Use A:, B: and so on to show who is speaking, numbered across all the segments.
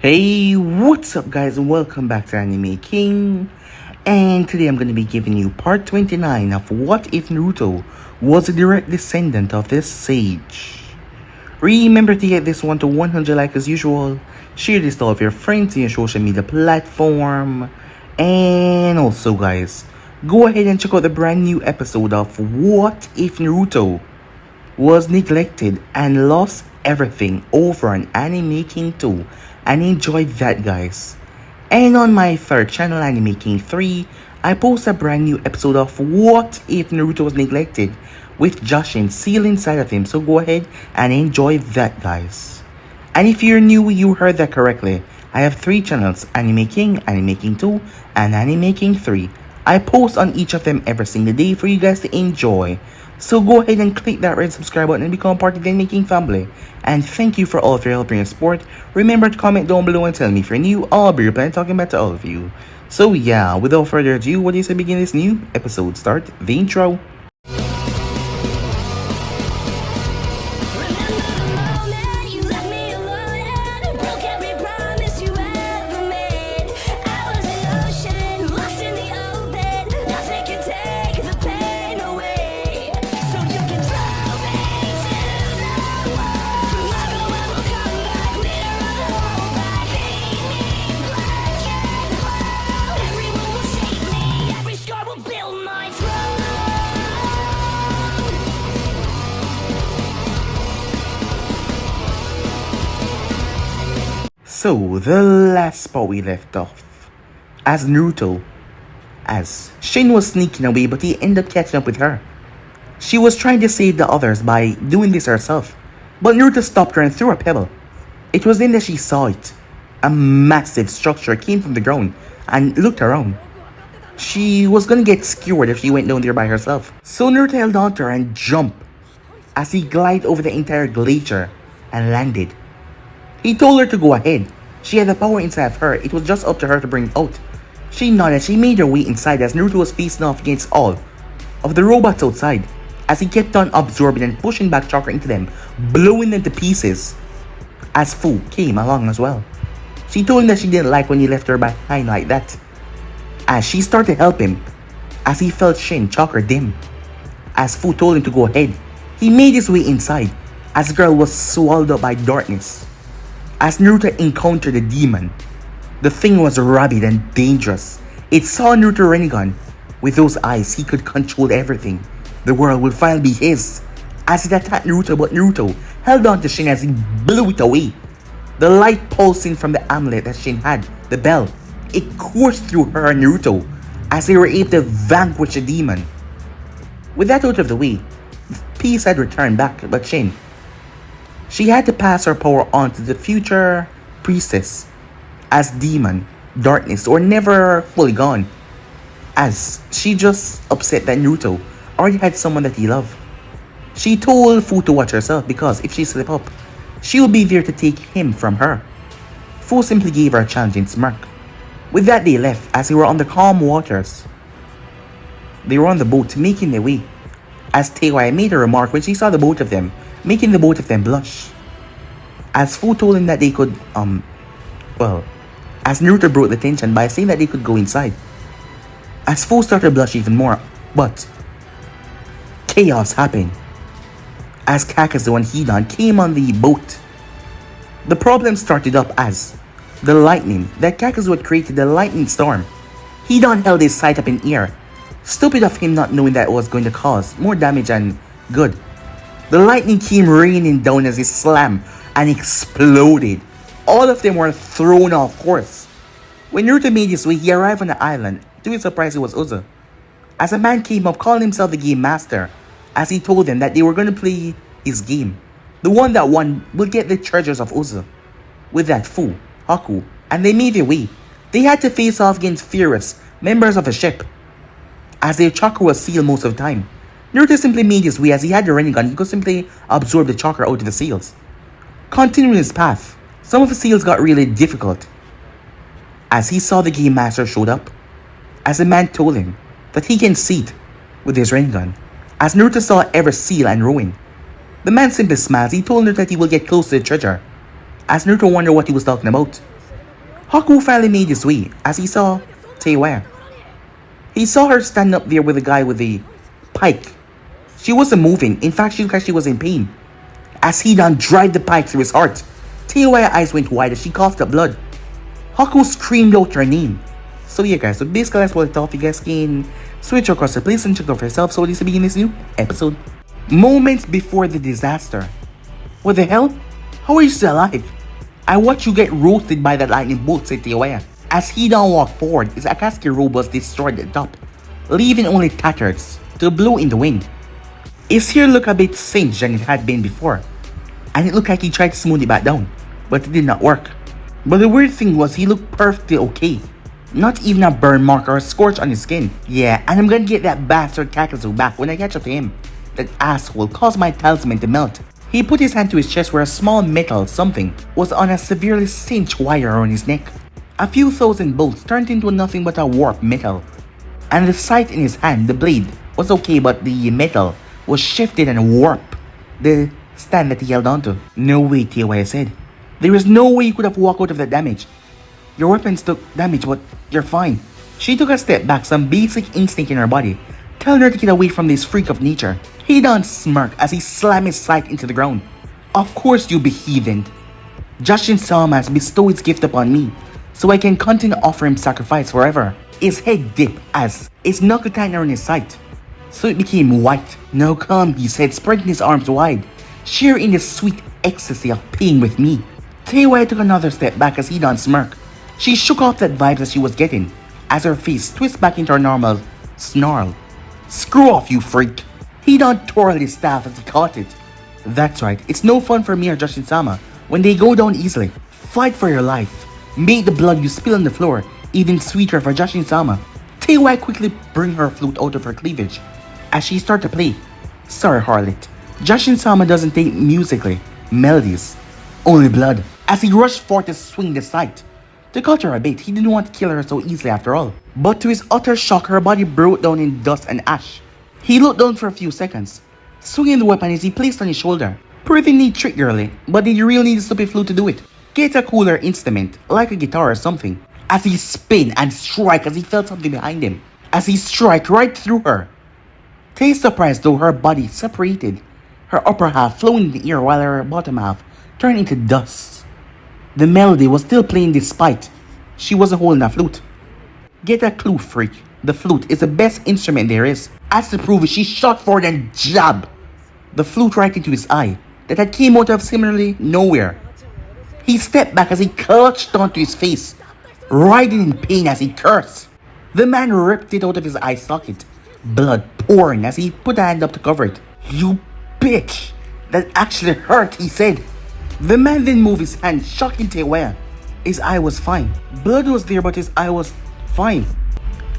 A: Hey, what's up guys and welcome back to Anime King. And today I'm going to be giving you part 29 of What If Naruto was a direct descendant of this sage. Remember to get this one to 100 likes as usual. Share this to all of your friends in your social media platform. And also guys, go ahead and check out the brand new episode of What If Naruto was neglected and lost everything over an Anime King 2, and enjoy that guys. And on my third channel, Anime King 3, I post a brand new episode of What If Naruto was neglected with Jushin sealed inside of him, so go ahead and enjoy that guys. And if you're new, you heard that correctly. I have 3 channels, Anime King 2, and Anime King 3. I post on each of them every single day for you guys to enjoy. So go ahead and click that red subscribe button and become part of the Anime King family. And thank you for all of your help and your support. Remember to comment down below and tell me if you're new. I'll be replying talking back to all of you. So yeah, without further ado, what do you say begin this new episode? Start the intro. So, the last spot we left off, as Shin was sneaking away, but he ended up catching up with her. She was trying to save the others by doing this herself, but Naruto stopped her and threw a pebble. It was then that she saw it. A massive structure came from the ground and looked around. She was gonna get skewered if she went down there by herself. So Naruto held on to her and jumped as he glided over the entire glacier and landed. He told her to go ahead. She had the power inside of her. It was just up to her to bring it out. She nodded. She made her way inside as Naruto was facing off against all of the robots outside, as he kept on absorbing and pushing back chakra into them, blowing them to pieces. As Fu came along as well. She told him that she didn't like when he left her behind like that, as she started to help him as he felt Shin chakra dim. As Fu told him to go ahead, he made his way inside as the girl was swallowed up by darkness. As Naruto encountered the demon, the thing was rabid and dangerous. It saw Naruto Rinnegan. With those eyes, he could control everything. The world would finally be his. As it attacked Naruto, but Naruto held on to Shin as he blew it away. The light pulsing from the amulet that Shin had, the bell, it coursed through her and Naruto as they were able to vanquish the demon. With that out of the way, peace had returned back, but Shin, she had to pass her power on to the future priestess, as demon, darkness were never fully gone, as she just upset that Naruto already had someone that he loved. She told Fu to watch herself because if she slipped up, she would be there to take him from her. Fu simply gave her a challenging smirk. With that they left as they were on the calm waters. They were on the boat making their way, as Tway made a remark when she saw the both of them, making the both of them blush. As Fu told him that they could, as Naruto broke the tension by saying that they could go inside. As Fu started to blush even more, but chaos happened. As Kakazu and Hidan came on the boat. The problem started up as the lightning that Kakazu had created, the lightning storm. Hidan held his sight up in air. Stupid of him not knowing that it was going to cause more damage and good. The lightning came raining down as it slammed and exploded. All of them were thrown off course. When Naruto made his way, he arrived on the island. To his surprise, it was Uza. As a man came up calling himself the game master, as he told them that they were going to play his game. The one that won will get the treasures of Uza. With that, Fu, Haku, and they made their way. They had to face off against furious members of the ship, as their chakra was sealed most of the time. Naruto simply made his way as he had the Rinnegan. He could simply absorb the chakra out of the seals. Continuing his path, some of the seals got really difficult. As he saw the game master showed up, as the man told him that he can see it with his Rinnegan. As Naruto saw every seal and ruin, the man simply smiled. He told Naruto that he will get close to the treasure. As Naruto wondered what he was talking about, Haku finally made his way as he saw Tway. He saw her stand up there with the guy with the pike. She wasn't moving. In fact, she looked like she was in pain. As Hidan drive the pike through his heart, Teiwaya's eyes went wide as she coughed up blood. Haku screamed out her name. So yeah guys, so basically that's what I thought. You guys can switch across the place and check out for yourself. So this will begin this new episode. Moments before the disaster. What the hell? How are you still alive? I watched you get roasted by that lightning bolt, said Teiwaya. As Hidan walked forward, his Akatsuki robe was destroyed at the top, leaving only tatters to blow in the wind. His hair looked a bit singed than it had been before, and it looked like he tried to smooth it back down, but it did not work. But the weird thing was he looked perfectly okay. Not even a burn mark or a scorch on his skin. Yeah, and I'm gonna get that bastard Kakazu back when I catch up to him. That asshole caused my talisman to melt. He put his hand to his chest where a small metal something was on a severely cinched wire around his neck. A few thousand bolts turned into nothing but a warped metal. And the sight in his hand, the blade, was okay, but the metal was shifted and warped the stand that he held onto. No way, Teiwaya said. There is no way you could have walked out of that damage. Your weapons took damage, but you're fine. She took a step back, some basic instinct in her body, telling her to get away from this freak of nature. Hidan smirked as he slammed his sight into the ground. Of course you be heathen. Jushin Sama has bestowed his gift upon me, so I can continue to offer him sacrifice forever. His head dipped as his knuckle tightened around his sight, so it became white. Now come, he said, spreading his arms wide, sharing the sweet ecstasy of pain with me. Teiwaya took another step back as Hidan smirked. She shook off that vibe that she was getting, as her face twisted back into her normal snarl. Screw off, you freak! Hidan twirled his staff as he caught it. That's right, it's no fun for me or Jushin Sama when they go down easily. Fight for your life. Make the blood you spill on the floor even sweeter for Jushin Sama. Teiwaya quickly bring her flute out of her cleavage as she started to play. Sorry, harlot. Jushin Sama doesn't take musically melodies, only blood. As he rushed forth to swing the sight. To cut her a bit, he didn't want to kill her so easily after all. But to his utter shock, her body broke down in dust and ash. He looked down for a few seconds, swinging the weapon as he placed on his shoulder. Pretty neat trick, girlie, but did you really need a stupid flute to do it? Get a cooler instrument, like a guitar or something. As he spin and strike as he felt something behind him. As he struck right through her. Tay surprised though her body separated, her upper half flowing in the air while her bottom half turned into dust. The melody was still playing despite she wasn't holding a flute. Get a clue, freak. The flute is the best instrument there is. As to prove it, she shot forward and jabbed the flute right into his eye that had came out of similarly nowhere. He stepped back as he clutched onto his face, writhing in pain as he cursed. The man ripped it out of his eye socket, blood pouring as he put a hand up to cover it. You bitch! That actually hurt, he said. The man then moved his hand, shocking Teiwaya. His eye was fine. Blood was there, but his eye was fine.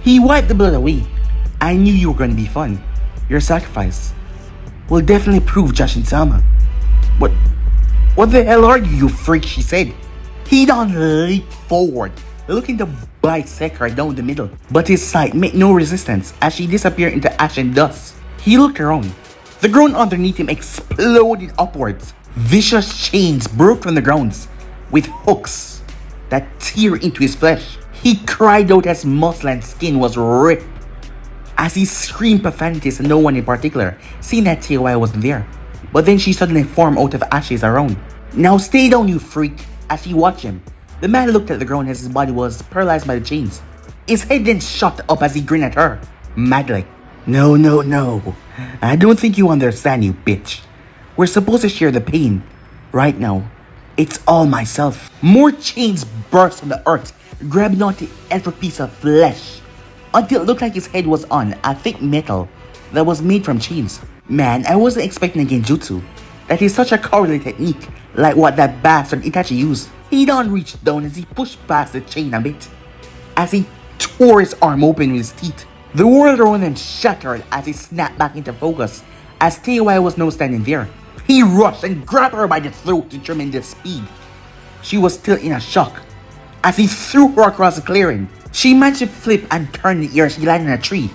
A: He wiped the blood away. I knew you were going to be fun. Your sacrifice will definitely prove Jushin Sama. What the hell are you freak, she said. Hidan leaped forward, looking to bisect her down the middle. But his sight made no resistance as she disappeared into ash and dust. He looked around. The ground underneath him exploded upwards. Vicious chains broke from the grounds with hooks that tear into his flesh. He cried out as muscle and skin was ripped. As he screamed profanities to no one in particular, seeing that Teiwaya wasn't there. But then she suddenly formed out of ashes around. Now stay down, you freak, as she watched him. The man looked at the ground as his body was paralyzed by the chains. His head then shot up as he grinned at her, madly. No. I don't think you understand, you bitch. We're supposed to share the pain. Right now, it's all myself. More chains burst from the earth, grabbing onto every piece of flesh, until it looked like his head was on a thick metal that was made from chains. Man, I wasn't expecting a genjutsu. That is such a cowardly technique, like what that bastard Itachi used. Hidan reached down as he pushed past the chain a bit, as he tore his arm open with his teeth. The world around him shattered as he snapped back into focus, as Teiwaya was now standing there. He rushed and grabbed her by the throat with tremendous speed. She was still in a shock as he threw her across the clearing. She managed to flip and turn in the air as she landed in a tree,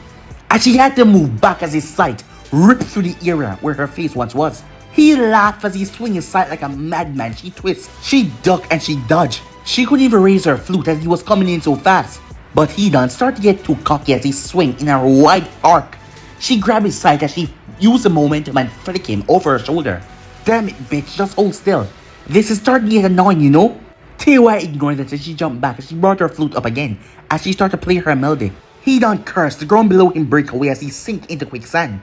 A: as she had to move back as his sight ripped through the area where her face once was. He laughed as he swung his sight like a madman. She twists, she ducked, and she dodged. She couldn't even raise her flute as he was coming in so fast. But Hidan started to get too cocky as he swung in a wide arc. She grabbed his side as she used the momentum and flicked him over her shoulder. Damn it, bitch, just hold still. This is starting to get annoying, you know? Tway ignored that as she jumped back as she brought her flute up again as she started to play her melody. Hidan cursed, the ground below him break away as he sank into quicksand.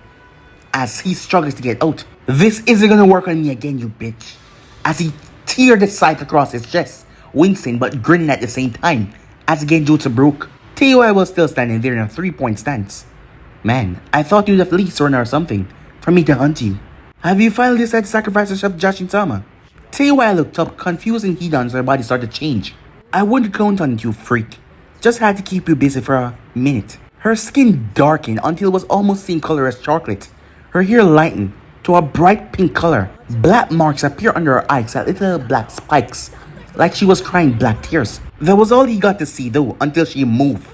A: As he struggles to get out. This isn't gonna work on me again, you bitch. As he teared the scythe across his chest, wincing but grinning at the same time. As again Jutsu broke. Tway was still standing there in a 3-point stance. Man, I thought you'd have at least run or something for me to hunt you. Have you finally decided to sacrifice yourself to Jashin-sama? Tway looked up, confused and Hidan as her body started to change. I wouldn't count on you, freak. Just had to keep you busy for a minute. Her skin darkened until it was almost the same color as chocolate. Her hair lightened to a bright pink color. Black marks appeared under her eyes like little black spikes, like she was crying black tears. That was all he got to see though until she moved.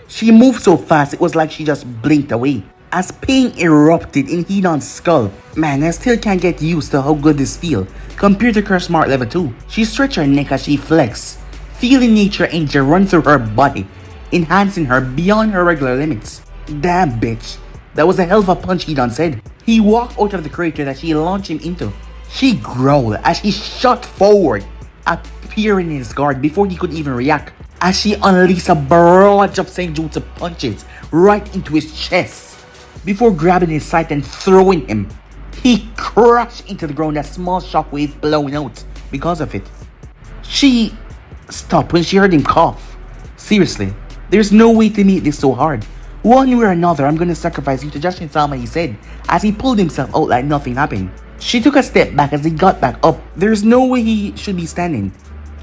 A: She moved so fast it was like she just blinked away. As pain erupted in Hidan's skull. Man, I still can't get used to how good this feels compared to Curse Mark level 2. She stretched her neck as she flexed, feeling nature energy run through her body, enhancing her beyond her regular limits. Damn bitch, that was a hell of a punch, Hidan said. He walked out of the crater that she launched him into. She growled as she shot forward, appearing in his guard before he could even react, as she unleashed a barrage of Senjutsu punches right into his chest, before grabbing his scythe and throwing him. He crashed into the ground, a small shockwave blowing out because of it. She stopped when she heard him cough. Seriously, there's no way to meet this so hard. One way or another, I'm gonna sacrifice you to Jashin-sama, he said, as he pulled himself out like nothing happened. She took a step back as he got back up. There's no way he should be standing.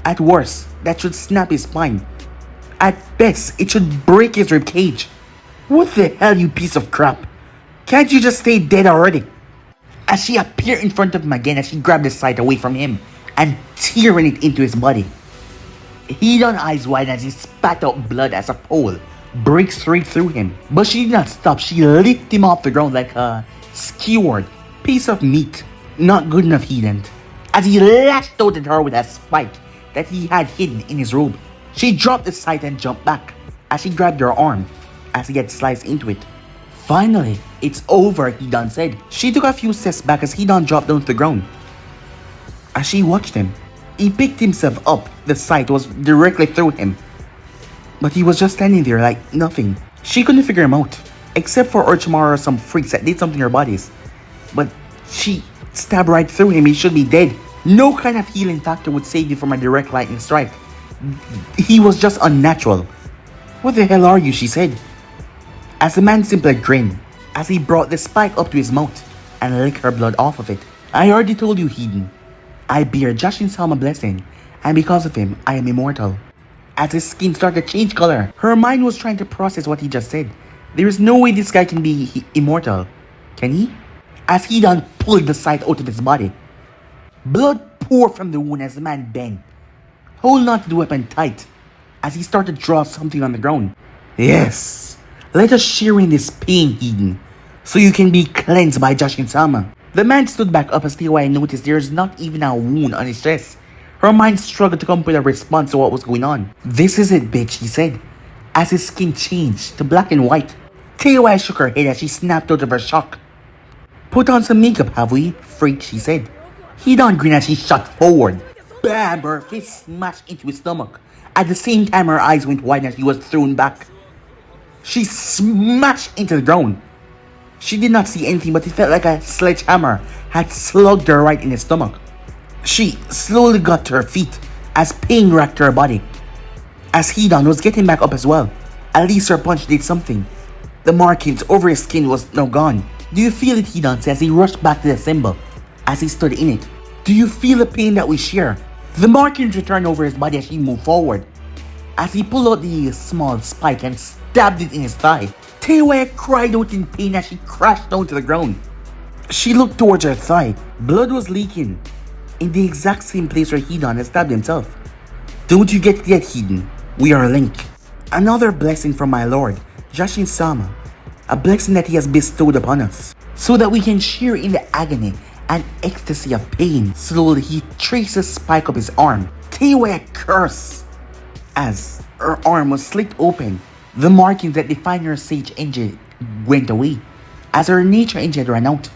A: At worst, that should snap his spine. At best, it should break his ribcage. What the hell, you piece of crap? Can't you just stay dead already? As she appeared in front of him again as she grabbed the scythe away from him and tearing it into his body. Hidan eyes wide as he spat out blood as a pole breaks straight through him. But she did not stop. She lifted him off the ground like a skewered piece of meat. Not good enough, Hidan. As he lashed out at her with a spike that he had hidden in his robe. She dropped the scythe and jumped back as she grabbed her arm as he had sliced into it. Finally, it's over, Hidan said. She took a few steps back as Hidan dropped down to the ground. As she watched him, he picked himself up. The scythe was directly through him. But he was just standing there like nothing. She couldn't figure him out, except for Orochimaru or some freaks that did something to their bodies. But she stabbed right through him. He should be dead. No kind of healing factor would save you from a direct lightning strike. He was just unnatural. What the hell are you, she said. As the man simply grinned, as he brought the spike up to his mouth and licked her blood off of it. I already told you, Hidan. I bear Jashin-sama blessing, and because of him, I am immortal. As his skin started to change color, her mind was trying to process what he just said. There is no way this guy can be immortal. Can he? As Hidan pulled the scythe out of his body. Blood poured from the wound as the man bent, holding on to the weapon tight, as he started to draw something on the ground. Yes, let us share in this pain, Hidan, so you can be cleansed by Jashin-sama. The man stood back up as Tway noticed there is not even a wound on his chest. Her mind struggled to come up with a response to what was going on. This is it, bitch, he said, as his skin changed to black and white. Tway shook her head as she snapped out of her shock. Put on some makeup, have we, freak, she said. Hidan grinned as she shot forward. Bam! Her fist smashed into his stomach. At the same time, her eyes went wide as she was thrown back. She smashed into the ground. She did not see anything, but it felt like a sledgehammer had slugged her right in the stomach. She slowly got to her feet as pain racked her body. As Hidan was getting back up as well, at least her punch did something. The markings over his skin was now gone. Do you feel it, Hidan said as he rushed back to the symbol as he stood in it. Do you feel the pain that we share? The markings returned over his body as he moved forward. As he pulled out the small spike and stabbed it in his thigh. Tway cried out in pain as she crashed down to the ground. She looked towards her thigh. Blood was leaking in the exact same place where Hidan had stabbed himself. Don't you get it yet, Hidan? We are linked. Another blessing from my lord, Jashin-sama. A blessing that he has bestowed upon us, so that we can share in the agony and ecstasy of pain. Slowly, he traced a spike up his arm. Tway cursed as her arm was slit open. The markings that defined her sage engine went away as her nature engine ran out.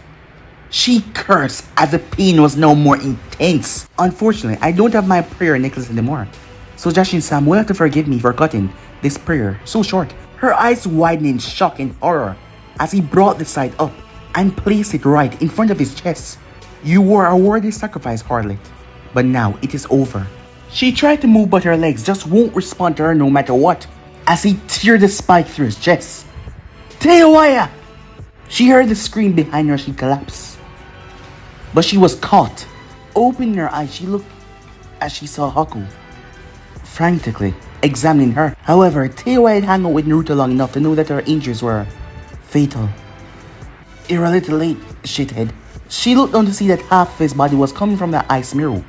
A: She cursed as the pain was now more intense. Unfortunately, I don't have my prayer necklace anymore, so Jashin-san will have to forgive me for cutting this prayer so short. Her eyes widened in shock and horror as he brought the side up and placed it right in front of his chest. You were a worthy sacrifice, harlot, but now it is over. She tried to move, but her legs just won't respond to her no matter what, as he teared the spike through his chest. Teowaya! She heard the scream behind her as she collapsed, but she was caught. Opening her eyes, she looked as she saw Haku frantically examining her. However, Teowaya had hung out with Naruto long enough to know that her injuries were fatal. You're a little late, shithead. She looked down to see that half of his body was coming from the ice mirror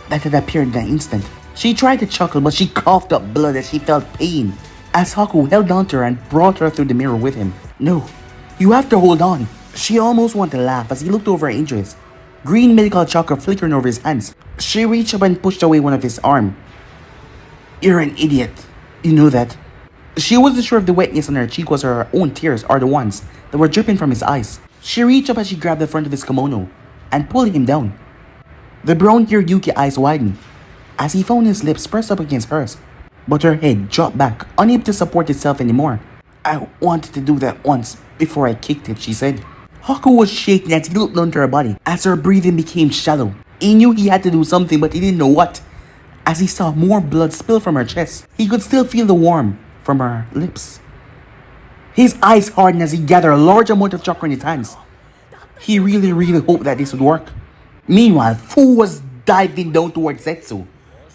A: that had appeared in an instant. She tried to chuckle, but she coughed up blood as she felt pain as Haku held on to her and brought her through the mirror with him. No, you have to hold on. She almost wanted to laugh as he looked over her injuries. Green medical chakra flickering over his hands. She reached up and pushed away one of his arms. You're an idiot. You know that. She wasn't sure if the wetness on her cheek was her own tears or the ones that were dripping from his eyes. She reached up as she grabbed the front of his kimono and pulled him down. The brown-haired Yuki eyes widened as he found his lips pressed up against hers, but her head dropped back, unable to support itself anymore. I wanted to do that once before I kicked it, she said. Haku was shaking as he looked under her body as her breathing became shallow. He knew he had to do something, but he didn't know what. As he saw more blood spill from her chest, he could still feel the warmth from her lips. His eyes hardened as he gathered a large amount of chakra in his hands. He really hoped that this would work. Meanwhile, Fu was diving down towards Zetsu,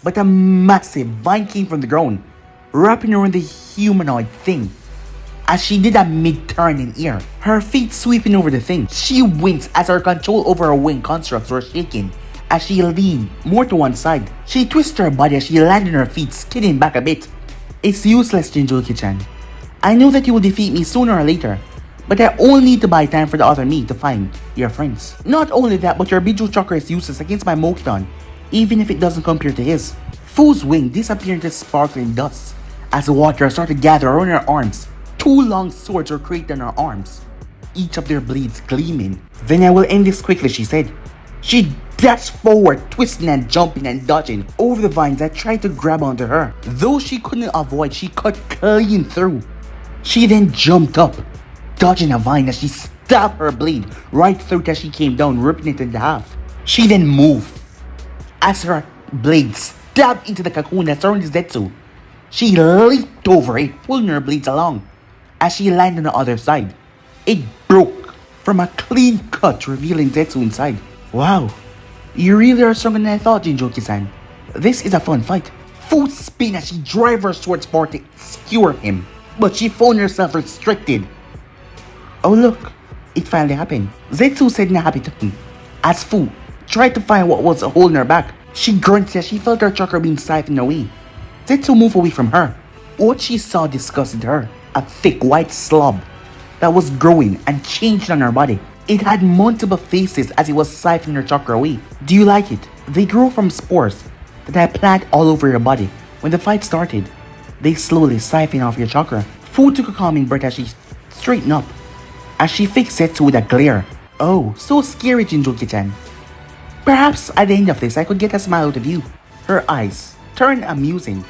A: but a massive vine came from the ground, wrapping around the humanoid thing. As she did a mid-turn in air, her feet sweeping over the thing, she winced as her control over her wing constructs were shaking. As she leaned more to one side, she twisted her body as she landed on her feet, skidding back a bit. It's useless, Jinchuriki-chan. I know that you will defeat me sooner or later, but I only need to buy time for the other me to find your friends. Not only that, but your Bijou chakra is useless against my Mokidon, even if it doesn't compare to his. Fu's wing disappeared into sparkling dust as the water started to gather around her arms. Two long swords were created on her arms, each of their blades gleaming. Then I will end this quickly, she said. She dashed forward, twisting and jumping and dodging over the vines that tried to grab onto her. Though she couldn't avoid, she cut clean through. She then jumped up, dodging a vine as she stabbed her blade right through as she came down, ripping it in half. She then moved. As her blade stabbed into the cocoon that surrounded Zetsu, she leaped over it, pulling her blades along. As she landed on the other side, it broke from a clean cut, revealing Zetsu inside. Wow, you really are stronger than I thought, Jinchuriki-san. This is a fun fight. Full spin as she drive her sword forward to skewer him, but she found herself restricted. Oh look, it finally happened, Zetsu said in a happy tone. As Fu tried to find what was holding her back, she grunted as she felt her chakra being siphoned away. Zetsu moved away from her. What she saw disgusted her. A thick white slob that was growing and changed on her body. It had multiple faces as it was siphoning her chakra away. Do you like it? They grow from spores that I plant all over your body. When the fight started, they slowly siphon off your chakra. Fu took a calming breath as she straightened up, as she fixed Zetsu with a glare. Oh, so scary, Jinchuriki-chan. Perhaps at the end of this I could get a smile out of you. Her eyes turned amusing.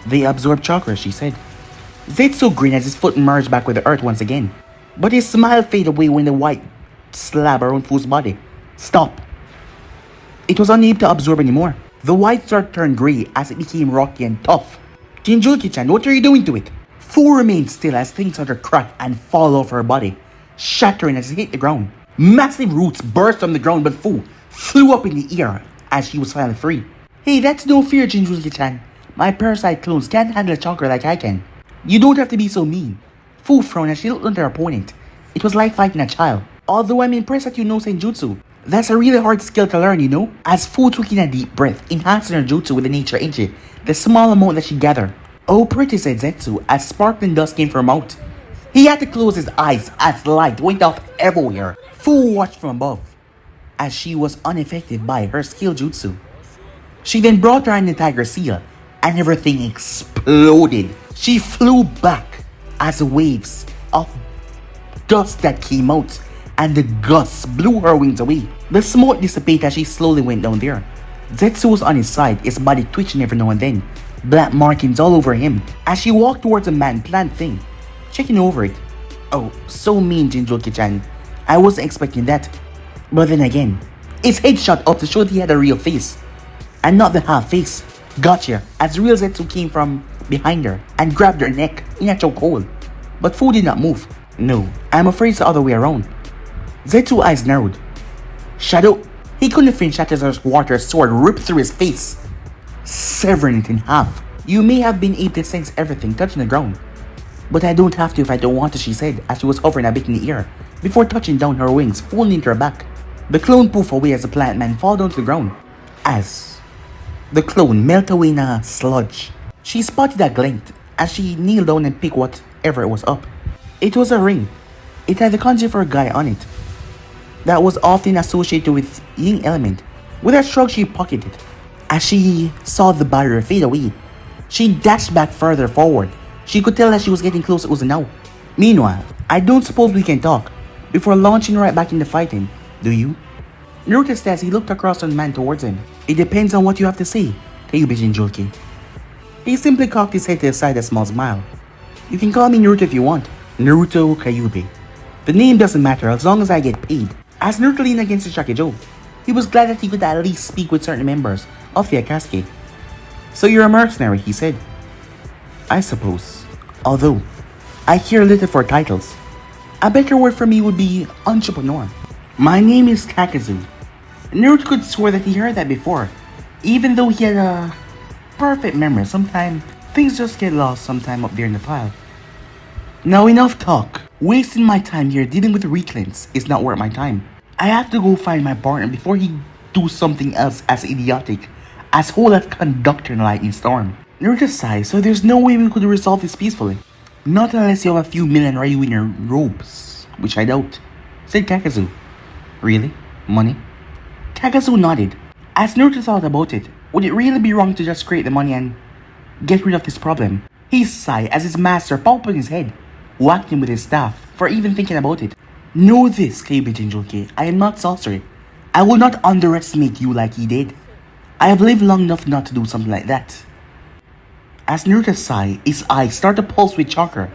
A: They absorb chakra, she said. Zetsu grinned as his foot merged back with the earth once again. But his smile faded away when the white slab around Fu's body stopped. It was unable to absorb anymore. The white start turned grey as it became rocky and tough. Jinchuriki-chan, what are you doing to it? Fu remained still as things started to crack and fall off her body, shattering as it hit the ground. Massive roots burst from the ground, but Fu flew up in the air as she was finally free. Hey, that's no fear, Jinchuriki-chan. My parasite clones can't handle chakra like I can. You don't have to be so mean. Fu frowned as she looked at her opponent. It was like fighting a child. Although I'm impressed that you know Senjutsu. That's a really hard skill to learn, you know? As Fu took in a deep breath, enhancing her jutsu with the nature energy, the small amount that she gathered. Oh pretty, said Zetsu as sparkling dust came from her mouth. He had to close his eyes as light went off everywhere. Fu watched from above as she was unaffected by her skill jutsu. She then brought her in the tiger seal, and everything exploded. She flew back as waves of dust that came out, and the gusts blew her wings away. The smoke dissipated as she slowly went down there. Zetsu was on his side, his body twitching every now and then, black markings all over him. As she walked towards the man-plant thing, checking over it. Oh, so mean, Jinjoki-chan. I wasn't expecting that. But then again, his head shot up to show that he had a real face, and not the half face. Gotcha, as real Zetsu came from behind her and grabbed her neck in a chokehold. But Fu did not move. No, I'm afraid it's the other way around. Zetsu's eyes narrowed. Shadow, he couldn't finish after his water sword ripped through his face, severing it in half. You may have been able to sense everything touching the ground, but I don't have to if I don't want to, she said as she was hovering a bit in the air, before touching down her wings, falling into her back. The clone poof away as the plant man fall down to the ground. As the clone melted away in a sludge, she spotted a glint as she kneeled down and picked whatever it was up. It was a ring. It had the kanji for a guy on it that was often associated with yin element. With a shrug, she pocketed it. As she saw the barrier fade away, she dashed back further forward. She could tell that she was getting close to Uzunao. Meanwhile, I don't suppose we can talk before launching right back into fighting, do you? Noticed as he looked across on the man towards him. It depends on what you have to say, Kyuubi Jinjoki. He simply cocked his head to the side with a small smile. You can call me Naruto if you want. Naruto Kyuubi. The name doesn't matter as long as I get paid. As Naruto leaned against the Shakijo, he was glad that he could at least speak with certain members of the Akatsuki. So you're a mercenary, he said. I suppose. Although, I care little for titles. A better word for me would be entrepreneur. My name is Kakazu. Naruto could swear that he heard that before. Even though he had a perfect memory, sometimes things just get lost sometime up there in the file. Now enough talk. Wasting my time here dealing with reclins is not worth my time. I have to go find my partner before he do something else as idiotic as whole as conductor in a lightning storm. Naruto sighed, so there's no way we could resolve this peacefully. Not unless you have a few million Ryu in your robes, which I doubt, said Kakazu. Really? Money? Kakazu nodded. As Naruto thought about it, would it really be wrong to just create the money and get rid of this problem? He sighed as his master popped on his head, whacked him with his staff for even thinking about it. Know this, Kyuubi Jinjoki, I am not sorcery. I will not underestimate you like he did. I have lived long enough not to do something like that. As Naruto sighed, his eyes started to pulse with chakra.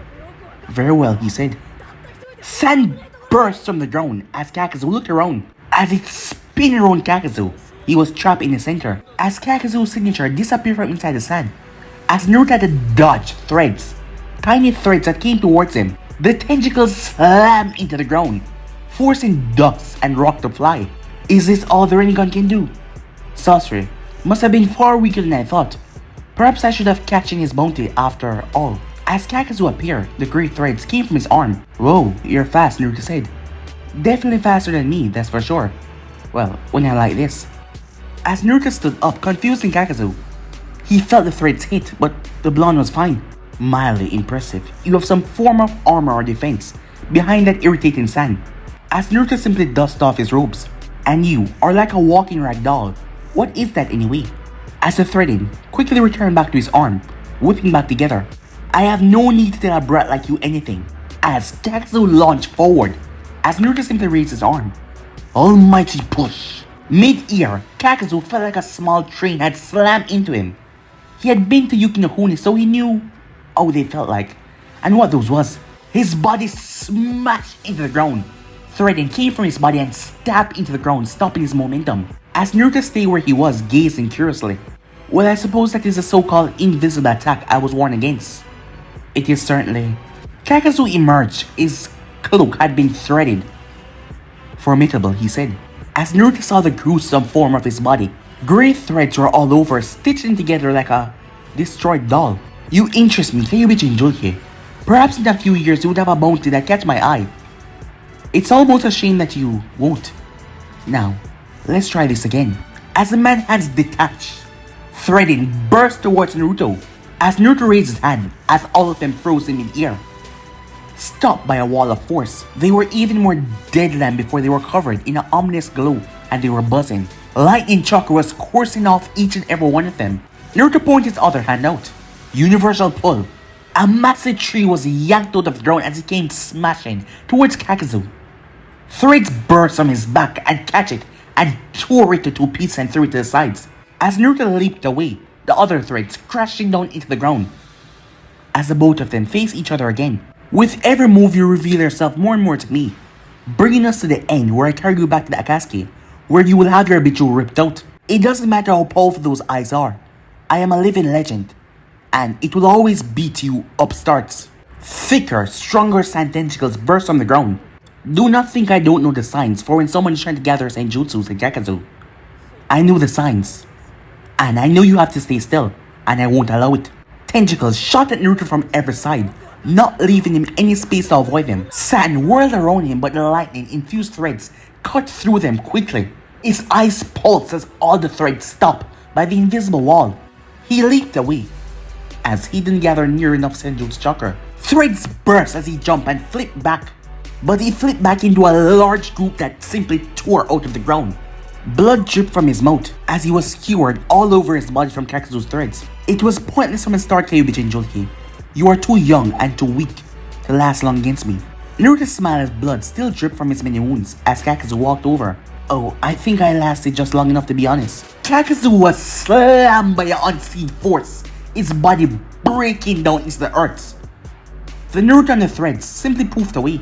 A: Very well, he said. Sand burst from the ground as Kakazu looked around. As it spun around Kakazu, he was trapped in the center. As Kakazu's signature disappeared from inside the sand, as Naruto had to dodge threads, tiny threads that came towards him, the tentacles slammed into the ground, forcing dust and rock to fly. Is this all the Rinnegan can do? Sorcery must have been far weaker than I thought. Perhaps I should have catching his bounty after all. As Kakazu appeared, the grey threads came from his arm. Whoa, you're fast, Naruto said. Definitely faster than me, that's for sure. Well, when I like this. As Naruto stood up, confusing Kakazu, he felt the threads hit, but the blonde was fine. Mildly impressive. You have some form of armor or defense behind that irritating sand. As Naruto simply dusted off his robes. And you are like a walking rag doll. What is that anyway? As the threading quickly returned back to his arm, whipping back together. I have no need to tell a brat like you anything. As Kakazu launched forward, as Naruto simply raised his arm. Almighty push. Mid-ear, Kakazu felt like a small train had slammed into him. He had been to Yuki no Huni, so he knew how they felt like, and what those was. His body smashed into the ground. Threading came from his body and stabbed into the ground, stopping his momentum. As Naruto stayed where he was, gazing curiously. Well, I suppose that is a so-called invisible attack I was warned against. It is certainly. Kakazu emerged. His cloak had been threaded. Formidable, he said. As Naruto saw the gruesome form of his body, grey threads were all over, stitching together like a destroyed doll. You interest me, Kyuubi Jinjoki. Perhaps in a few years you would have a bounty that catch my eye. It's almost a shame that you won't. Now, let's try this again. As the man's hands detached, threading burst towards Naruto. As Naruto raised his hand, as all of them froze in mid-air. Stopped by a wall of force, they were even more deadly than before. They were covered in an ominous glow and they were buzzing. Lightning chakra was coursing off each and every one of them. Naruto pointed his other hand out. Universal pull. A massive tree was yanked out of the ground as it came smashing towards Kakazu. Threads burst from his back and catch it and tore it to two pieces and threw it to the sides. As Naruto leaped away, the other threads crashing down into the ground. As the both of them face each other again. With every move you reveal yourself more and more to me, bringing us to the end where I carry you back to the Akatsuki, where you will have your habitual ripped out. It doesn't matter how powerful those eyes are. I am a living legend, and it will always beat you upstarts. Thicker, stronger sand tentacles burst from the ground. Do not think I don't know the signs for when someone is trying to gather senjutsus in Kakazu. I know the signs, and I know you have to stay still, and I won't allow it. Tentacles shot at Naruto from every side, not leaving him any space to avoid them. Sand whirled around him, but the lightning-infused threads cut through them quickly. His eyes pulsed as all the threads stopped by the invisible wall. He leaped away, as he didn't gather near enough Senjutsu chakra. Threads burst as he jumped and flipped back, but he flipped back into a large group that simply tore out of the ground. Blood dripped from his mouth as he was skewered all over his body from Kakazu's threads. It was pointless from the start, Kyubi Jinjulki. You are too young and too weak to last long against me. Naruto smiled as blood still dripped from his many wounds as Kakazu walked over. Oh, I think I lasted just long enough to be honest. Kakazu was slammed by an unseen force, his body breaking down into the earth. The Naruto and the threads simply poofed away.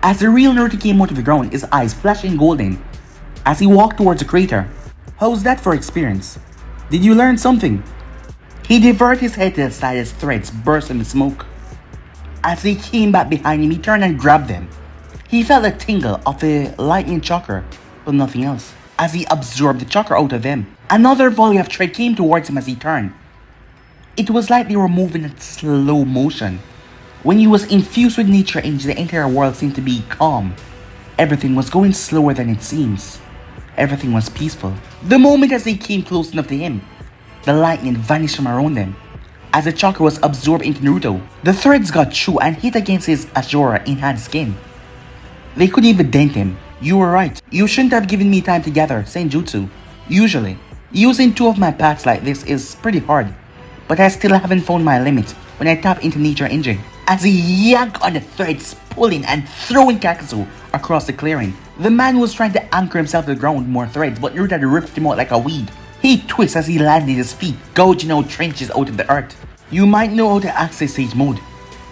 A: As the real Naruto came out of the ground, his eyes flashing golden as he walked towards the crater. How's that for experience? Did you learn something? He diverted his head to the side as threads burst into smoke. As they came back behind him, he turned and grabbed them. He felt a tingle of the lightning chakra, but nothing else. As he absorbed the chakra out of them, another volley of thread came towards him as he turned. It was like they were moving in slow motion. When he was infused with nature energy, the entire world seemed to be calm. Everything was going slower than it seems. Everything was peaceful. The moment as they came close enough to him, the lightning vanished from around them. As the chakra was absorbed into Naruto, the threads got through and hit against his Ashura enhanced skin. They couldn't even dent him. You were right. You shouldn't have given me time to gather Senjutsu. Usually, using two of my packs like this is pretty hard, but I still haven't found my limit when I tap into nature engine. As he yanked on the threads, pulling and throwing Kakazu across the clearing. The man was trying to anchor himself to the ground with more threads, but Naruto had ripped him out like a weed. He twists as he landed his feet, gouging out trenches out of the earth. You might know how to access Sage Mode,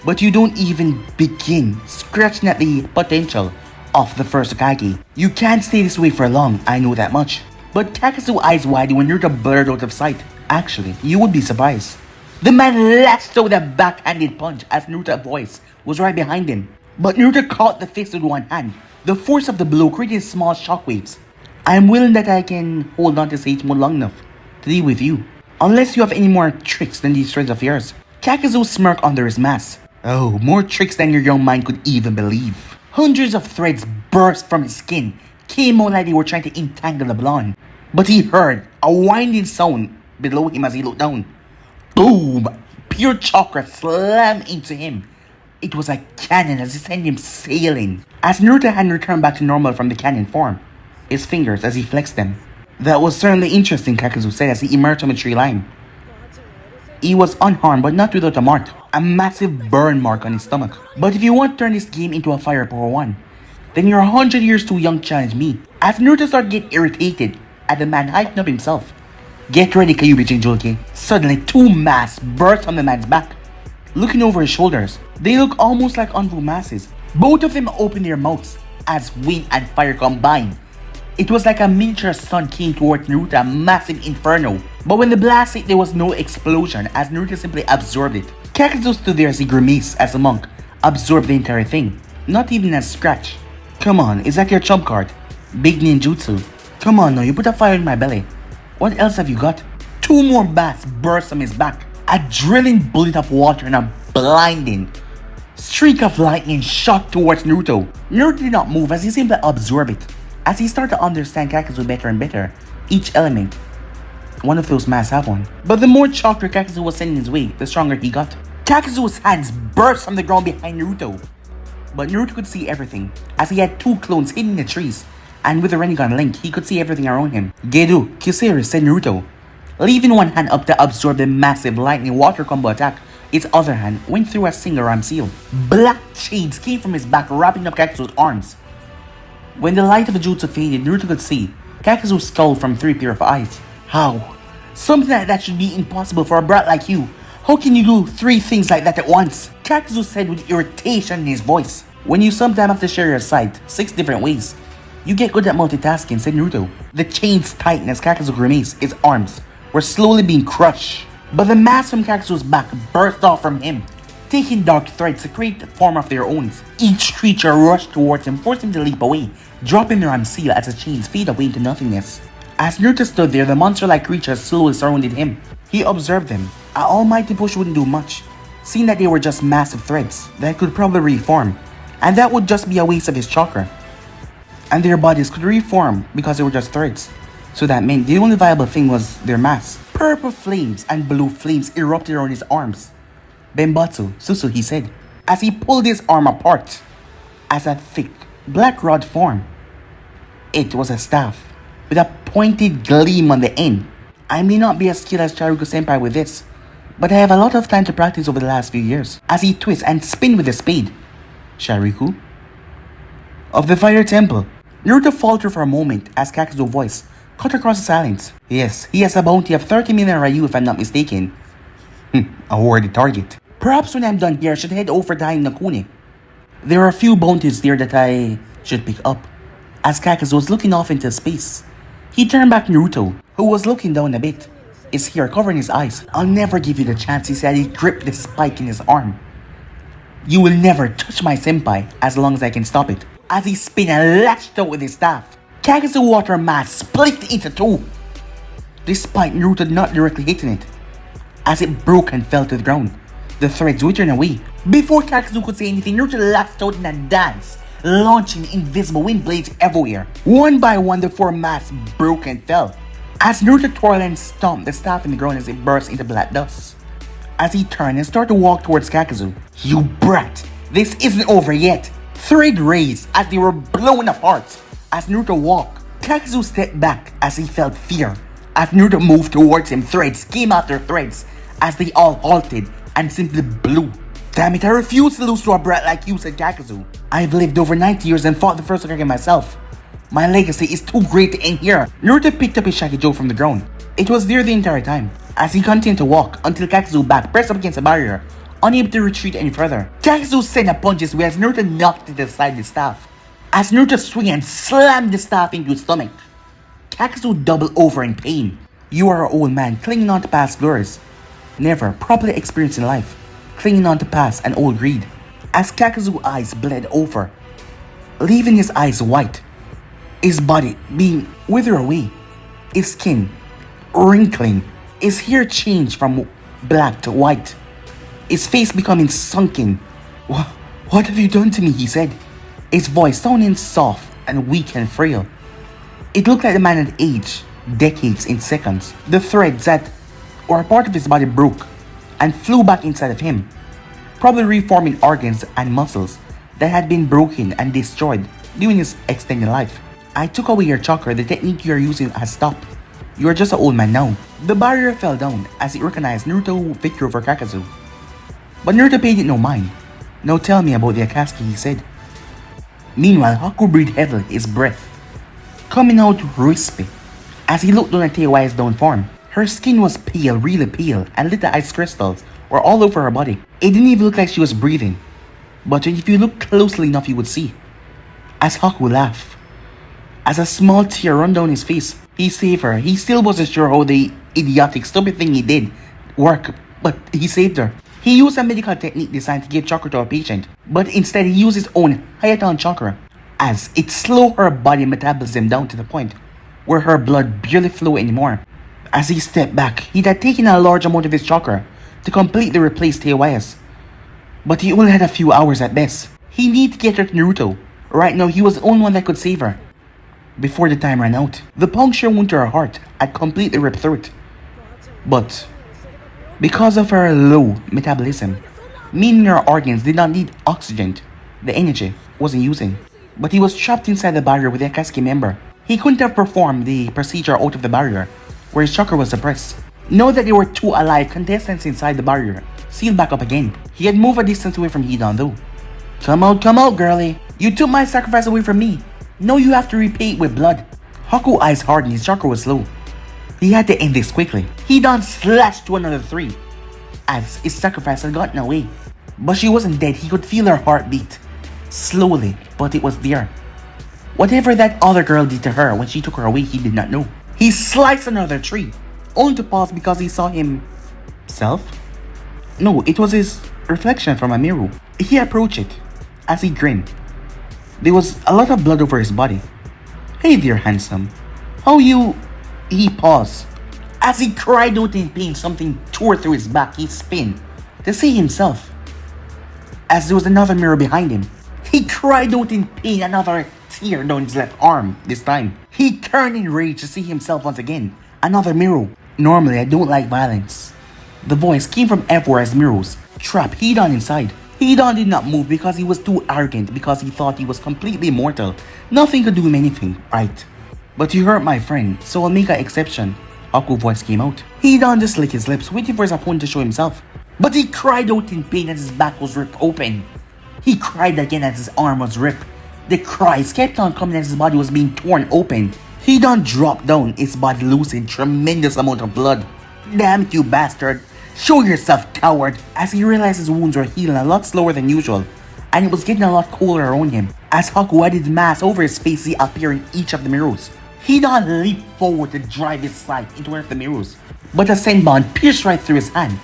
A: but you don't even begin scratching at the potential of the first Hokage. You can't stay this way for long, I know that much. But Kakazu's eyes widened when Naruto blurred out of sight. Actually, you would be surprised. The man lashed out a backhanded punch as Naruto's voice was right behind him. But Naruto caught the fist with one hand. The force of the blow created small shockwaves. I am willing that I can hold on to Sage Mode long enough to deal with you. Unless you have any more tricks than these threads of yours. Kakazu smirked under his mask. Oh, more tricks than your young mind could even believe. Hundreds of threads burst from his skin, came out like they were trying to entangle the blonde. But he heard a winding sound below him as he looked down. Boom! Pure chakra slammed into him. It was a cannon as it sent him sailing. As Naruto had returned back to normal from the cannon form, his fingers as he flexed them. That was certainly interesting, Kakazu said as he emerged from the tree line. He was unharmed but not without a mark. A massive burn mark on his stomach. But if you want to turn this game into a Fire Power 1, then you're 100 years too young to challenge me. As Naruto started to get irritated at the man hyping up himself. Get ready, Kyubi Jinjulki. Suddenly, two masks burst from the man's back. Looking over his shoulders, they look almost like Anbu masses. Both of them opened their mouths as wind and fire combined. It was like a miniature sun came towards Naruto, a massive inferno. But when the blast hit, there was no explosion as Naruto simply absorbed it. Kakazu stood there as he grimaced as a monk absorbed the entire thing. Not even a scratch. Come on, is that your trump card? Big ninjutsu. Come on now, you put a fire in my belly. What else have you got? Two more bats burst from his back. A drilling bullet of water and a blinding streak of lightning shot towards Naruto. Naruto did not move as he simply absorbed it. As he started to understand Kakazu better and better, each element, one of those masks have one. But the more chakra Kakazu was sending his way, the stronger he got. Kakazu's hands burst from the ground behind Naruto. But Naruto could see everything, as he had two clones hidden in the trees. and with the Rinnegan link, he could see everything around him. Gedu, Kiseri, said Naruto, leaving one hand up to absorb the massive lightning water combo attack. Its other hand went through a single arm seal. Black shades came from his back, wrapping up Kakazu's arms. When the light of the jutsu faded, Naruto could see Kakazu's skull from 3 pair of eyes. How? Something like that should be impossible for a brat like you. How can you do 3 things like that at once? Kakazu said with irritation in his voice. When you sometimes have to share your sight 6 different ways, you get good at multitasking, said Naruto. The chains tightened as Kakazu grimaced. His arms were slowly being crushed. But the mask from Kakazu's back burst off from him, taking dark threads to create a form of their own. Each creature rushed towards him, forcing him to leap away, dropping their arm seal as the chains fade away into nothingness. As Naruto stood there, the monster-like creatures slowly surrounded him. He observed them. An almighty push wouldn't do much, seeing that they were just massive threads that could probably reform, and that would just be a waste of his chakra. And their bodies could reform because they were just threads, so that meant the only viable thing was their mass. Purple flames and blue flames erupted around his arms. Benbatsu, Susu, he said, as he pulled his arm apart as a thick black rod formed. It was a staff with a pointed gleam on the end. I may not be as skilled as Charuko-senpai with this, but I have a lot of time to practice over the last few years. As he twists and spins with the spade. Shariku? Of the Fire Temple. Naruto faltered for a moment as Kakazu's voice cut across the silence. Yes, he has a bounty of 30 million Ryu if I'm not mistaken. A worthy target. Perhaps when I'm done here, I should head over to Nakune. There are a few bounties there that I should pick up. As Kakazu was looking off into space, he turned back to Naruto, who was looking down a bit, his hair covering his eyes. I'll never give you the chance, he said. He gripped the spike in his arm. You will never touch my senpai as long as I can stop it. As he spun and lashed out with his staff, Kakazu's water mass split into 2, despite Naruto not directly hitting it. As it broke and fell to the ground, the threads withered away. Before Kakazu could say anything, Naruto lashed out in a dance, launching invisible wind blades everywhere. One by one, the 4 masks broke and fell, as Naruto twirled and stomped the staff in the ground as it burst into black dust. As he turned and started to walk towards Kakazu. You brat! This isn't over yet! Thread raised as they were blown apart. As Naruto walked, Kakazu stepped back as he felt fear. As Naruto moved towards him, threads came after threads as they all halted and simply blew. Damn it, I refuse to lose to a brat like you, said Kakazu. I've lived over 90 years and fought the first Hokage myself. My legacy is too great to end here. Naruto picked up his Shakijo from the ground. It was there the entire time, as he continued to walk until Kakazu's back pressed up against a barrier, unable to retreat any further. Kakazu sent a punch his way as Naruto knocked it to the side of the staff. As Naruto swung and slammed the staff into his stomach, Kakazu doubled over in pain. You are an old man clinging on to past glories, never properly experiencing life, clinging on to past and old greed. As Kakazu's eyes bled over, leaving his eyes white, his body being withered away, his skin wrinkling, his hair changed from black to white, his face becoming sunken. What have you done to me? He said, his voice sounding soft and weak and frail. It looked like the man had aged decades in seconds. The threads that were a part of his body broke and flew back inside of him, probably reforming organs and muscles that had been broken and destroyed during his extended life. I took away your chakra. The technique you are using has stopped. You are just an old man now. The barrier fell down as it recognized Naruto's victory over Kakazu. But Naruto paid it no mind. Now tell me about the Akatsuki, he said. Meanwhile, Haku breathed heavily, his breath coming out crispy as he looked down at Teiwai's down form. Her skin was pale, really pale, and little ice crystals were all over her body. It didn't even look like she was breathing, but if you look closely enough, you would see. As Haku laughed, as a small tear ran down his face, he saved her. He still wasn't sure how the idiotic, stupid thing he did worked, but he saved her. He used a medical technique designed to give chakra to a patient, but instead he used his own Hidan chakra, as it slowed her body metabolism down to the point where her blood barely flowed anymore. As he stepped back, he had taken a large amount of his chakra to completely replace Teiwai's, but he only had a few hours at best. He needed to get her to Naruto. Right now, he was the only one that could save her before the time ran out. The puncture wound to her heart had completely ripped through it, but because of her low metabolism, meaning her organs did not need oxygen, the energy wasn't using. but he was trapped inside the barrier with the Akatsuki member. He couldn't have performed the procedure out of the barrier, where his chakra was suppressed. Know that there were 2 alive contestants inside the barrier, sealed back up again. He had moved a distance away from Hidan though. Come out, girlie. You took my sacrifice away from me. Now you have to repay it with blood. Haku's eyes hardened, his chakra was low. He had to end this quickly. Hidan slashed to another 3, as his sacrifice had gotten away. But she wasn't dead, he could feel her heartbeat. Slowly, but it was there. Whatever that other girl did to her when she took her away, he did not know. He sliced another 3, only to pause because he saw himself. No, it was his reflection from a mirror. He approached it, as he grinned. There was a lot of blood over his body. Hey there, handsome. How you... He paused. As he cried out in pain, something tore through his back. He spun to see himself, as there was another mirror behind him. He cried out in pain, another tear down his left arm this time. He turned in rage to see himself once again. Another mirror. Normally, I don't like violence. The voice came from everywhere as mirrors. Trap Hidan inside. Hidan did not move because he was too arrogant, because he thought he was completely immortal. Nothing could do him anything, right? But you hurt my friend, so I'll make an exception. Haku's voice came out. Hidan just licked his lips, waiting for his opponent to show himself. But he cried out in pain as his back was ripped open. He cried again as his arm was ripped. The cries kept on coming as his body was being torn open. Hidan dropped down, his body losing tremendous amount of blood. Damn it, you bastard. Show yourself, coward. As he realized his wounds were healing a lot slower than usual, and it was getting a lot colder around him. As Haku had his mask over his face, he appeared in each of the mirrors. Hidan leaped forward to drive his sight into one of the mirrors, but a Senbon pierced right through his hand,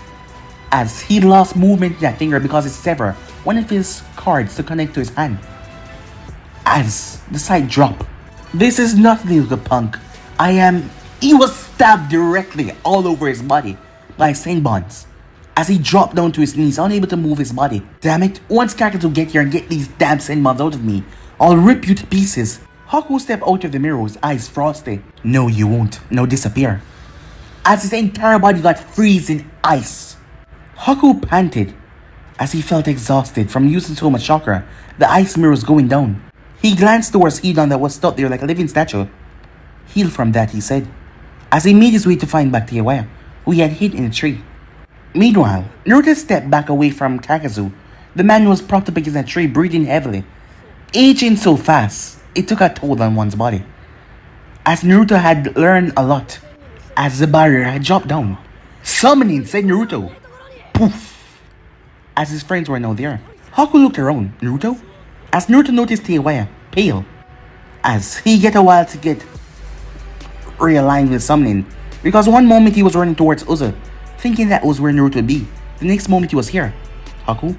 A: as he lost movement in that finger because it severed one of his cards to connect to his hand. As the sight dropped. This is not little punk. He was stabbed directly all over his body by Senbons, as he dropped down to his knees, unable to move his body. Damn it, once Kakazu get here and get these damn Senbons out of me, I'll rip you to pieces. Haku stepped out of the mirrors, eyes frosty. No, you won't. Now disappear. As his entire body got freezing ice. Haku panted as he felt exhausted from using so much chakra, the ice mirrors going down. He glanced towards Hidan that was stuck there like a living statue. Heal from that, he said, as he made his way to find back Tway, who he had hid in a tree. Meanwhile, Naruto stepped back away from Kakazu. The man was propped up against a tree, breathing heavily. Aging so fast, it took a toll on one's body. As Naruto had learned a lot, as the barrier had dropped down. Summoning, said Naruto. Poof! As his friends were now there. Haku looked around. Naruto? As Naruto noticed Tway, pale, as he get a while to get realigned with summoning, because one moment he was running towards Uzu, thinking that was where Naruto would be. The next moment he was here. Haku?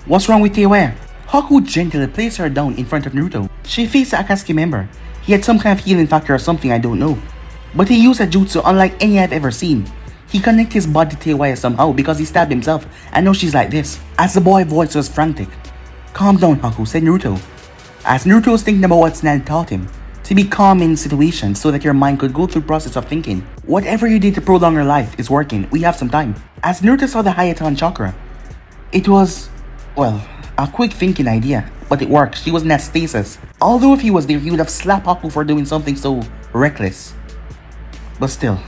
A: What's wrong with Tway? Haku gently placed her down in front of Naruto. She faced the Akatsuki member. He had some kind of healing factor or something, I don't know. But he used a jutsu unlike any I've ever seen. He connected his body to Tway somehow because he stabbed himself, and now she's like this. As the boy's voice was frantic. Calm down, Haku, said Naruto. As Naruto was thinking about what Snan taught him. To be calm in situations so that your mind could go through the process of thinking. Whatever you did to prolong your life is working. We have some time. As Naruto saw the Hayatan chakra, it was, well, a quick thinking idea, but it worked. She was in a stasis. Although if he was there, he would have slapped Haku for doing something so reckless. But still.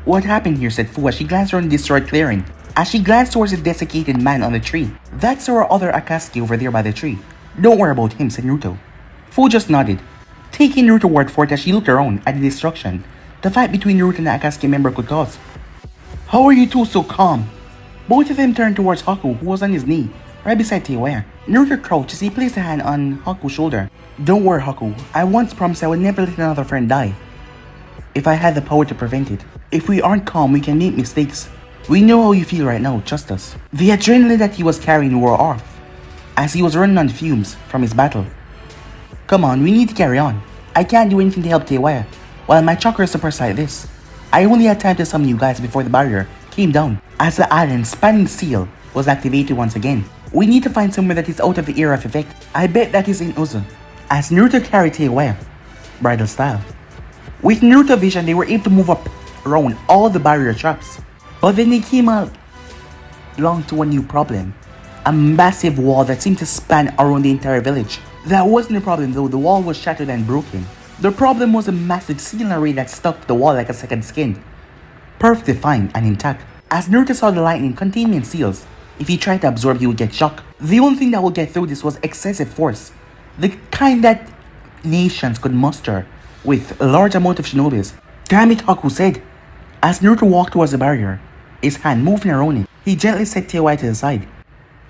A: What happened here, said Fu as she glanced around the destroyed clearing. As she glanced towards the desiccated man on the tree. That's our other Akatsuki over there by the tree. Don't worry about him, said Naruto. Fu just nodded, taking Naruto's word for it as she looked around at the destruction the fight between Naruto and the Akatsuki member could cause. How are you two so calm? Both of them turned towards Haku, who was on his knee, right beside Tway. Naruto crouched as he placed a hand on Haku's shoulder. Don't worry, Haku. I once promised I would never let another friend die, if I had the power to prevent it. If we aren't calm, we can make mistakes. We know how you feel right now, trust us. The adrenaline that he was carrying wore off, as he was running on fumes from his battle. Come on, we need to carry on. I can't do anything to help Tway while my chakra is suppressed like this. I only had time to summon you guys before the barrier came down, as the island spanning seal was activated once again. We need to find somewhere that is out of the area of effect. I bet that is in Uzu, as Naruto carried Tway, bridal style. With Naruto vision, they were able to move up around all the barrier traps. But then they came along to a new problem. A massive wall that seemed to span around the entire village. That wasn't the problem though, the wall was shattered and broken. The problem was a massive ceiling array that stuck to the wall like a second skin. Perfectly fine and intact. As Naruto saw the lightning containment seals, if he tried to absorb he would get shocked. The only thing that would get through this was excessive force. The kind that nations could muster with a large amount of shinobis. Damn it, Haku said. As Naruto walked towards the barrier, his hand moving around it, he gently set Tway to the side.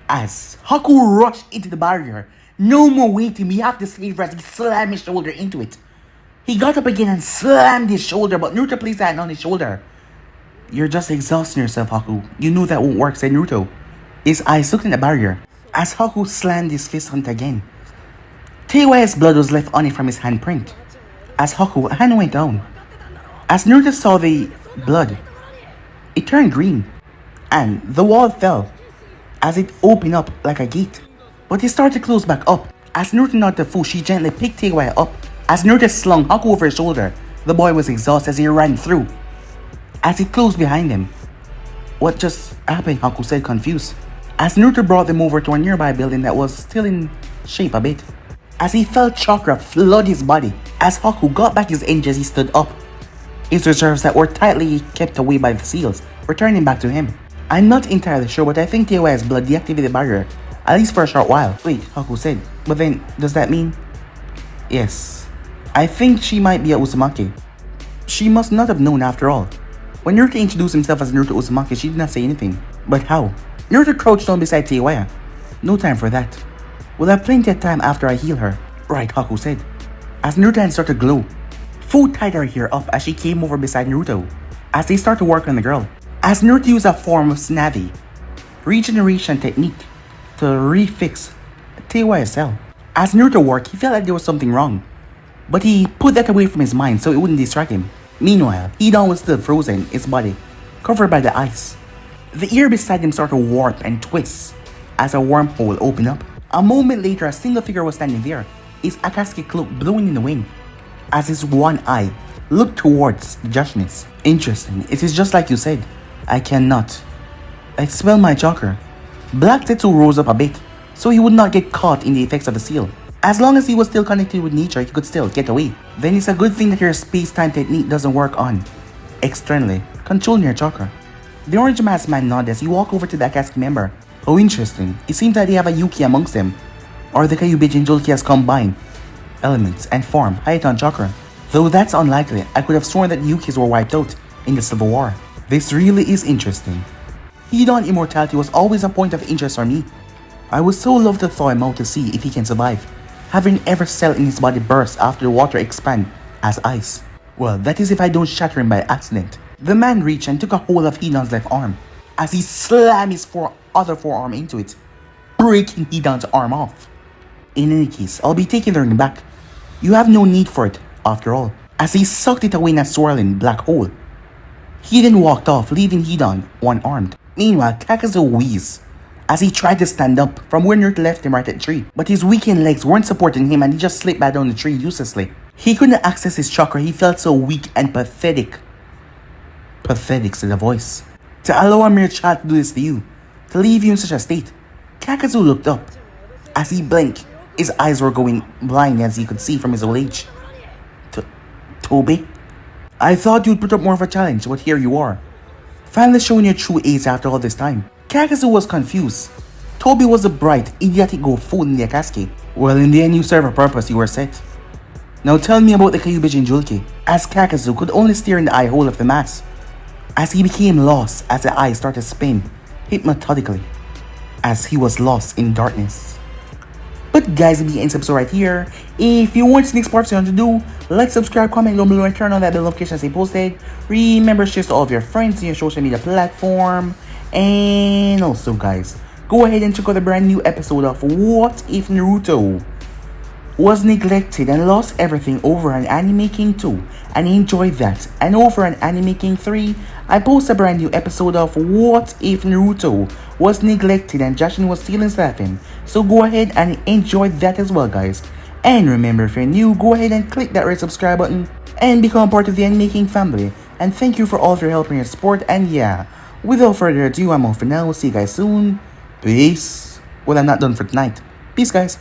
A: As Haku rushed into the barrier, no more waiting, we have to save her as he slammed his shoulder into it. He got up again and slammed his shoulder, but Naruto placed that hand on his shoulder. You're just exhausting yourself, Haku. You know that won't work, said Naruto. His eyes looked at the barrier, as Haku slammed his fist on it again. Tway's blood was left on it from his handprint, as Haku's hand went down. As Naruto saw the blood, it turned green, and the wall fell, as it opened up like a gate. But it started to close back up. As Naruto not the fool, she gently picked Tway up. As Naruto slung Haku over his shoulder, the boy was exhausted as he ran through. As it closed behind him. What just happened? Haku said, confused. As Naruto brought them over to a nearby building that was still in shape a bit. As he felt chakra flood his body, as Haku got back his energy as he stood up. His reserves that were tightly kept away by the seals, returning back to him. I'm not entirely sure, but I think Tway's blood deactivated the barrier, at least for a short while. Wait, Haku said. But then, does that mean? Yes. I think she might be a Uzumaki. She must not have known after all. When Naruto introduced himself as Naruto Uzumaki, she did not say anything. But how? Naruto crouched down beside Tway. No time for that. We'll have plenty of time after I heal her. Right, Haku said. As Naruto's hand started to glow, Fu tied her hair up as she came over beside Naruto, as they started to work on the girl. As Naruto used a form of Snavi, regeneration technique, to refix Tway's cell. As Naruto worked, he felt like there was something wrong, but he put that away from his mind so it wouldn't distract him. Meanwhile, Hidan was still frozen, his body covered by the ice. The air beside him started to warp and twist as a wormhole opened up. A moment later, a single figure was standing there, his Akatsuki cloak blowing in the wind, as his one eye looked towards the judgeness. Interesting, it is just like you said. I cannot. I smell my chakra. Black Zetsu rose up a bit, so he would not get caught in the effects of the seal. As long as he was still connected with nature, he could still get away. Then it's a good thing that your space-time technique doesn't work on externally, controlling your chakra. The orange masked man nodded as he walked over to the Akatsuki member. Oh, interesting. It seems that they have a Yuki amongst them, or the Kyuubi Jinjulki has combined elements and formed Hidan chakra. Though that's unlikely, I could have sworn that Yukis were wiped out in the Civil War. This really is interesting. Hidan immortality was always a point of interest for me. I would so love to thaw him out to see if he can survive, having every cell in his body burst after the water expand as ice. Well, that is if I don't shatter him by accident. The man reached and took a hold of Hidan's left arm, as he slammed his other forearm into it, breaking Hidan's arm off. In any case, I'll be taking the ring back. You have no need for it, after all. As he sucked it away in a swirling black hole, he then walked off, leaving Hidan one-armed. Meanwhile, Kakazu wheezed as he tried to stand up from where Naruto left him right at the tree. But his weakened legs weren't supporting him and he just slipped back down the tree uselessly. He couldn't access his chakra, he felt so weak and pathetic. Pathetic, said a voice. To allow a mere child to do this to you, to leave you in such a state. Kakazu looked up. As he blinked, his eyes were going blind as he could see from his old age. Tobi? I thought you'd put up more of a challenge, but here you are. Finally showing your true age after all this time. Kakazu was confused. Tobi was a bright, idiotic go fool in the Akatsuki. Well, in the end you serve a purpose, you were set. Now tell me about the Kyuubi Jinjulki. As Kakazu could only stare in the eye hole of the mask, as he became lost as the eyes started to spin hypnotically, as he was lost in darkness. But guys, if you end episode right here, if you want the next part you want to do, like, subscribe, comment down below, and turn on that bell notification as they posted. Remember, share to all of your friends in your social media platform. And also guys, go ahead and check out the brand new episode of What If Naruto was neglected and lost everything over an Anime King 2 and enjoy that. And over an Anime King 3, I post a brand new episode of What If Naruto was neglected and Jashin was stealing Safin. So go ahead and enjoy that as well guys. And remember, if you're new, go ahead and click that red subscribe button and become part of the Anime King family. And thank you for all of your help and your support. And yeah, without further ado, I'm off for now. We'll see you guys soon. Peace. Well, I'm not done for tonight. Peace guys.